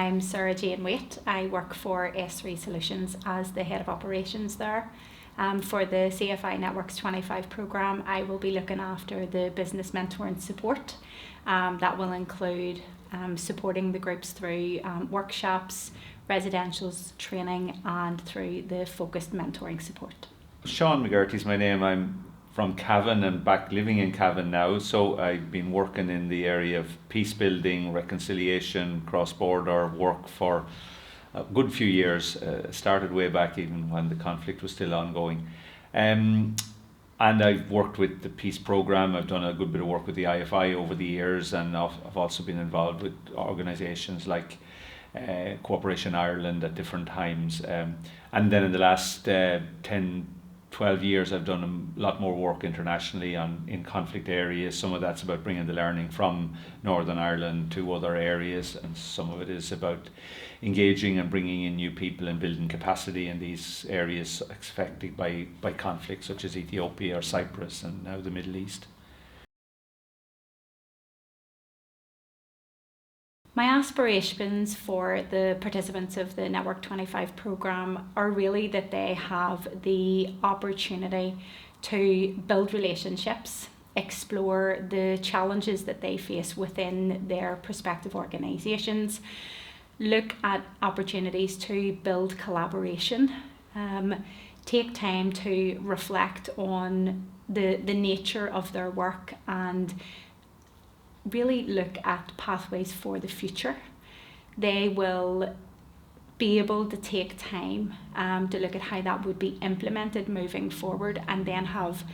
I'm Sarah Jane Waite. I work for S3 Solutions as the Head of Operations there. For the CFI Networx25 programme, I will be looking after the business mentor and support. That will include supporting the groups through workshops, residentials, training, and through the focused mentoring support. Sean McGearty is my name. I'm from Cavan and back living in Cavan now, so I've been working in the area of peace building, reconciliation, cross-border work for a good few years. Started way back even when the conflict was still ongoing. And I've worked with the peace programme. I've done a good bit of work with the IFI over the years, and I've also been involved with organisations like Cooperation Ireland at different times. And then in the last 12 years I've done a lot more work internationally in conflict areas. Some of that's about bringing the learning from Northern Ireland to other areas, and some of it is about engaging and bringing in new people and building capacity in these areas affected by conflict, such as Ethiopia or Cyprus and now the Middle East. My aspirations for the participants of the Networx25 programme are really that they have the opportunity to build relationships, explore the challenges that they face within their prospective organisations, look at opportunities to build collaboration, take time to reflect on the nature of their work, and really look at pathways for the future. They will be able to take time to look at how that would be implemented moving forward, and then have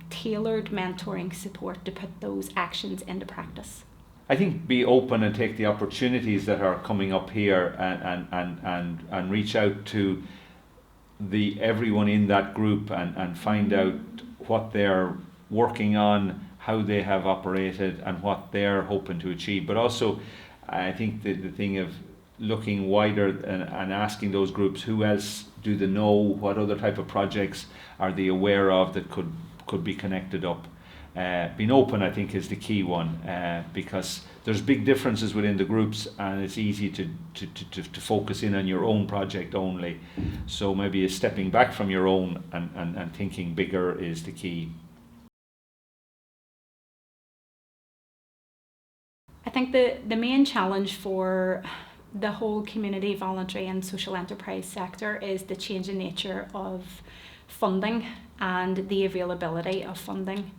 tailored mentoring support to put those actions into practice. I think be open and take the opportunities that are coming up here and reach out to everyone in that group and find out what they're working on, how they have operated and what they're hoping to achieve. But also I think the thing of looking wider and asking those groups, who else do they know, what other type of projects are they aware of that could be connected up. Being open, I think, is the key one, because there's big differences within the groups, and it's easy to focus in on your own project only. So maybe stepping back from your own and thinking bigger is the key. I think the main challenge for the whole community, voluntary and social enterprise sector is the changing nature of funding and the availability of funding.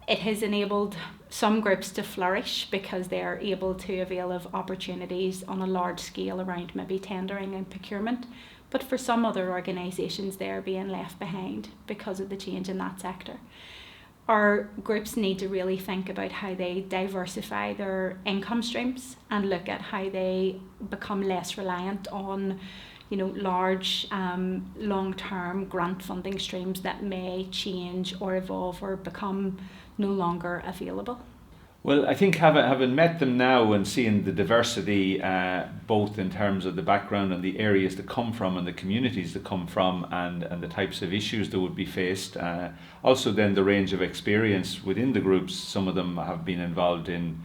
It has enabled some groups to flourish because they are able to avail of opportunities on a large scale around maybe tendering and procurement, but for some other organisations they are being left behind because of the change in that sector. Our groups need to really think about how they diversify their income streams and look at how they become less reliant on large long-term grant funding streams that may change or evolve or become no longer available. Well, I think having met them now and seeing the diversity, both in terms of the background and the areas that come from and the communities that come from and the types of issues that would be faced, also then the range of experience within the groups. Some of them have been involved in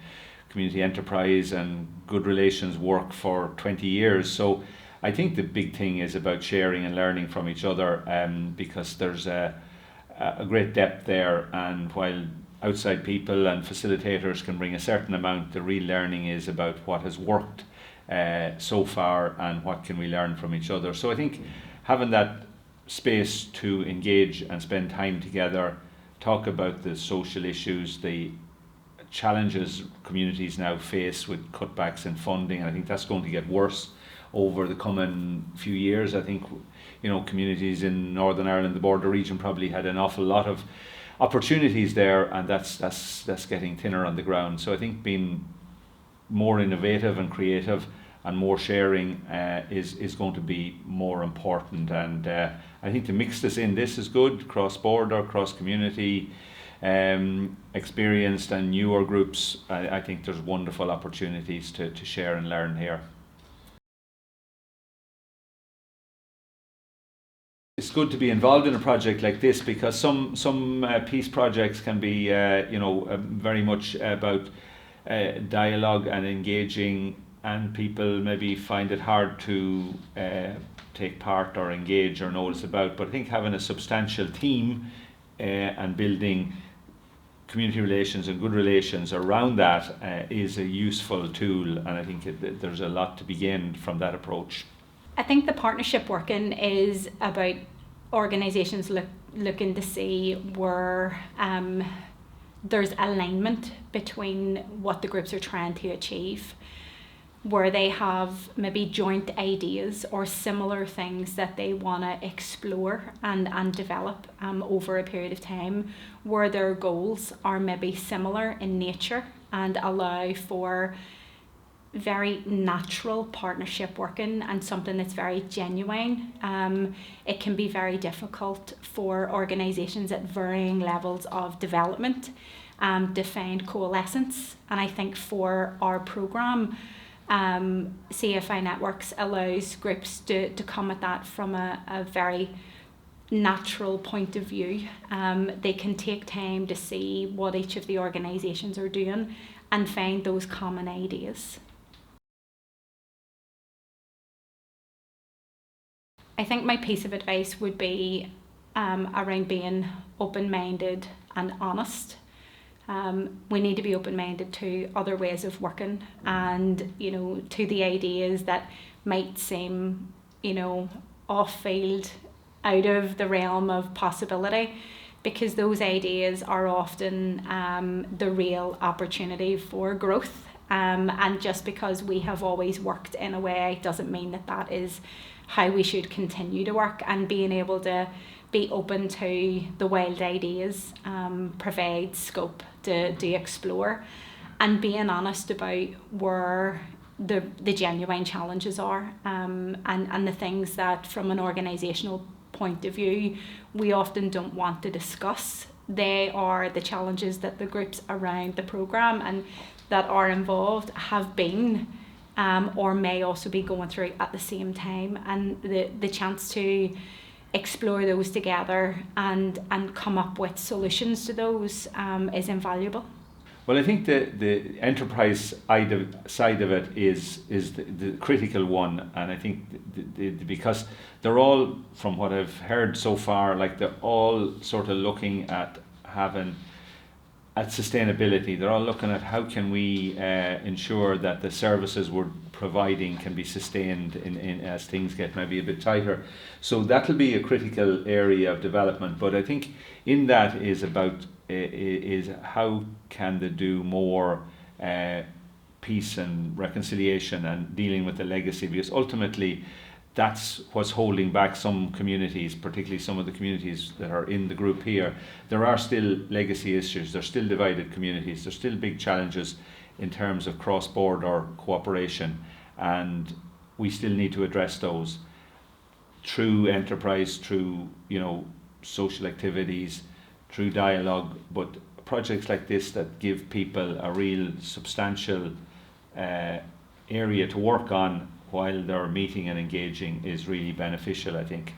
community enterprise and good relations work for 20 years. So I think the big thing is about sharing and learning from each other, because there's a great depth there, and while outside people and facilitators can bring a certain amount, the real learning is about what has worked so far and what can we learn from each other. So I think having that space to engage and spend time together, talk about the social issues, the challenges communities now face with cutbacks in funding, and I think that's going to get worse over the coming few years. I think communities in Northern Ireland, the border region, probably had an awful lot of opportunities there, and that's getting thinner on the ground. So I think being more innovative and creative and more sharing is going to be more important, and I think to mix this is good. Cross-border, cross-community, experienced and newer groups, I think there's wonderful opportunities to share and learn here. It's good to be involved in a project like this, because some peace projects can be very much about dialogue and engaging and people maybe find it hard to take part or engage or know what it's about. But I think having a substantial team and building community relations and good relations around that is a useful tool, and I think there's a lot to be gained from that approach. I think the partnership working is about organisations looking to see where there's alignment between what the groups are trying to achieve, where they have maybe joint ideas or similar things that they want to explore and develop over a period of time, where their goals are maybe similar in nature and allow for very natural partnership working and something that's very genuine. It can be very difficult for organisations at varying levels of development to find coalescence, and I think for our programme, CFI Networx allows groups to come at that from a very natural point of view. They can take time to see what each of the organisations are doing and find those common ideas. I think my piece of advice would be around being open-minded and honest. We need to be open-minded to other ways of working and, to the ideas that might seem, off-field, out of the realm of possibility, because those ideas are often the real opportunity for growth. And just because we have always worked in a way doesn't mean that is how we should continue to work, and being able to be open to the wild ideas provides scope to explore, and being honest about where the genuine challenges are and the things that from an organisational point of view we often don't want to discuss. They are the challenges that the groups around the programme and that are involved have been or may also be going through at the same time, and the chance to explore those together and come up with solutions to those is invaluable. Well, I think the enterprise side of it is the critical one, and I think because they're all, from what I've heard so far, like they're all sort of looking at sustainability. They're all looking at how can we ensure that the services we're providing can be sustained in as things get maybe a bit tighter. So that'll be a critical area of development. But I think in that is about is how can they do more peace and reconciliation and dealing with the legacy, because ultimately that's what's holding back some communities, particularly some of the communities that are in the group here. There are still legacy issues, there's still divided communities, there's still big challenges in terms of cross-border cooperation, and we still need to address those through enterprise, through social activities, through dialogue. But projects like this that give people a real substantial area to work on while they're meeting and engaging is really beneficial, I think.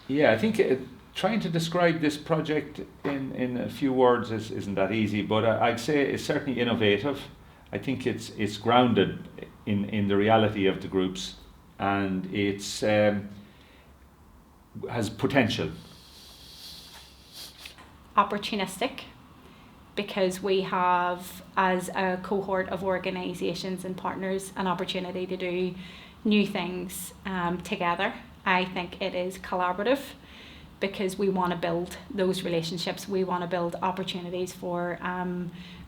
Yeah, I think trying to describe this project in a few words isn't that easy, but I'd say it's certainly innovative. I think it's grounded in the reality of the groups, and it's has potential. Opportunistic, because we have, as a cohort of organisations and partners, an opportunity to do new things together. I think it is collaborative, because we want to build those relationships. We want to build opportunities for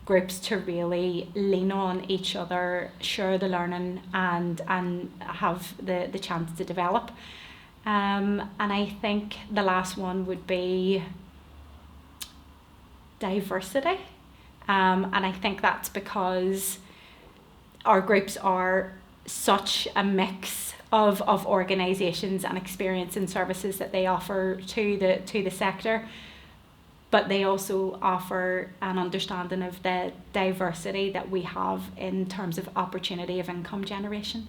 groups to really lean on each other, share the learning, and have the chance to develop. And I think the last one would be diversity, and I think that's because our groups are such a mix of organisations and experience and services that they offer to the sector, but they also offer an understanding of the diversity that we have in terms of opportunity of income generation.